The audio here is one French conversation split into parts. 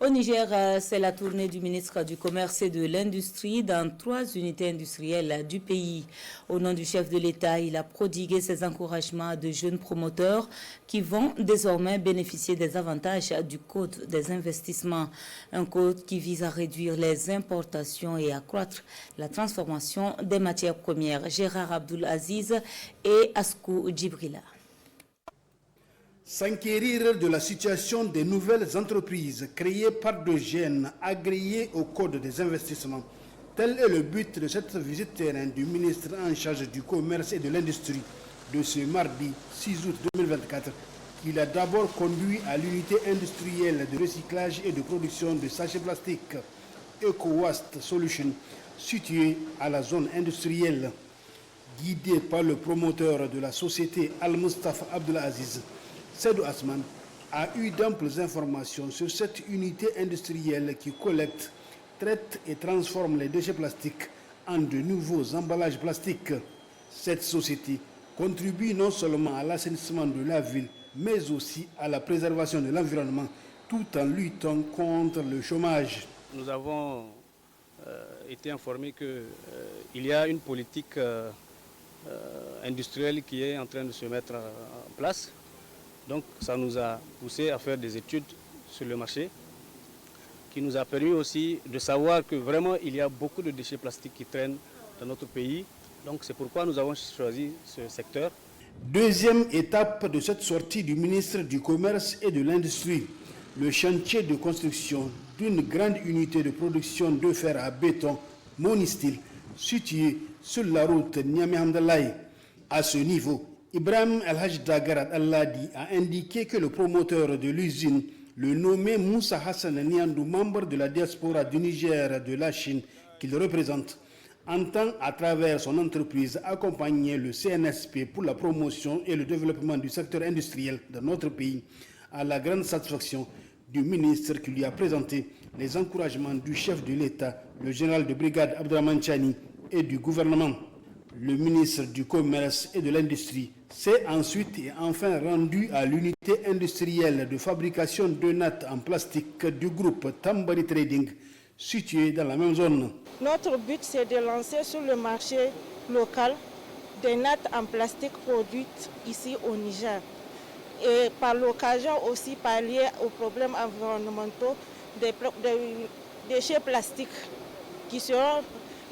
Au Niger, c'est la tournée du ministre du Commerce et de l'Industrie dans 3 unités industrielles du pays. Au nom du chef de l'État, il a prodigué ses encouragements à de jeunes promoteurs qui vont désormais bénéficier des avantages du Code des investissements. Un code qui vise à réduire les importations et accroître la transformation des matières premières. Gérard Abdoul Aziz et Askou Djibrila. S'enquérir de la situation des nouvelles entreprises créées par des jeunes agréés au Code des investissements. Tel est le but de cette visite terrain du ministre en charge du commerce et de l'industrie de ce mardi 6 août 2024. Il a d'abord conduit à l'unité industrielle de recyclage et de production de sachets plastiques EcoWaste Solution, située à la zone industrielle. Guidé par le promoteur de la société Al-Mustafa Abdelaziz, Seydou Asman a eu d'amples informations sur cette unité industrielle qui collecte, traite et transforme les déchets plastiques en de nouveaux emballages plastiques. Cette société contribue non seulement à l'assainissement de la ville, mais aussi à la préservation de l'environnement, tout en luttant contre le chômage. Nous avons été informés qu'il y a une politique industrielle qui est en train de se mettre en place. Donc ça nous a poussé à faire des études sur le marché, qui nous a permis aussi de savoir que vraiment il y a beaucoup de déchets plastiques qui traînent dans notre pays. Donc c'est pourquoi nous avons choisi ce secteur. Deuxième étape de cette sortie du ministre du Commerce et de l'Industrie, le chantier de construction d'une grande unité de production de fer à béton monistil située sur la route Niamey-Hamdalaye. À ce niveau, Ibrahim El-Hajj Dagarat Alladi a indiqué que le promoteur de l'usine, le nommé Moussa Hassan Niandou, membre de la diaspora du Niger de la Chine qu'il représente, entend à travers son entreprise accompagner le CNSP pour la promotion et le développement du secteur industriel de notre pays, à la grande satisfaction du ministre qui lui a présenté les encouragements du chef de l'État, le général de brigade Abdraman Chani, et du gouvernement. Le ministre du Commerce et de l'Industrie s'est ensuite et enfin rendu à l'unité industrielle de fabrication de nattes en plastique du groupe Tambari Trading, située dans la même zone. Notre but, c'est de lancer sur le marché local des nattes en plastique produites ici au Niger. Et par l'occasion aussi pallier aux problèmes environnementaux des déchets plastiques qui seront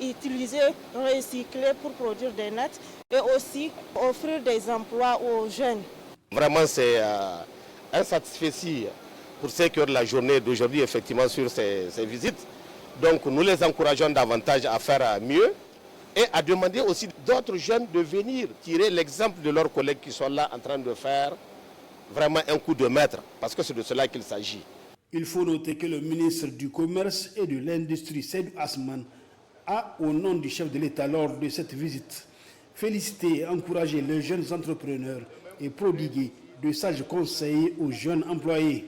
utilisés, recyclés pour produire des nattes et aussi offrir des emplois aux jeunes. Vraiment, c'est un satisfait pour sécuriser la journée d'aujourd'hui, effectivement, sur ces visites. Donc, nous les encourageons davantage à faire mieux et à demander aussi d'autres jeunes de venir tirer l'exemple de leurs collègues qui sont là en train de faire vraiment un coup de maître, parce que c'est de cela qu'il s'agit. Il faut noter que le ministre du Commerce et de l'Industrie, Seydou Asman, a, au nom du chef de l'État lors de cette visite, félicité et encouragé les jeunes entrepreneurs et prodigué de sages conseils aux jeunes employés.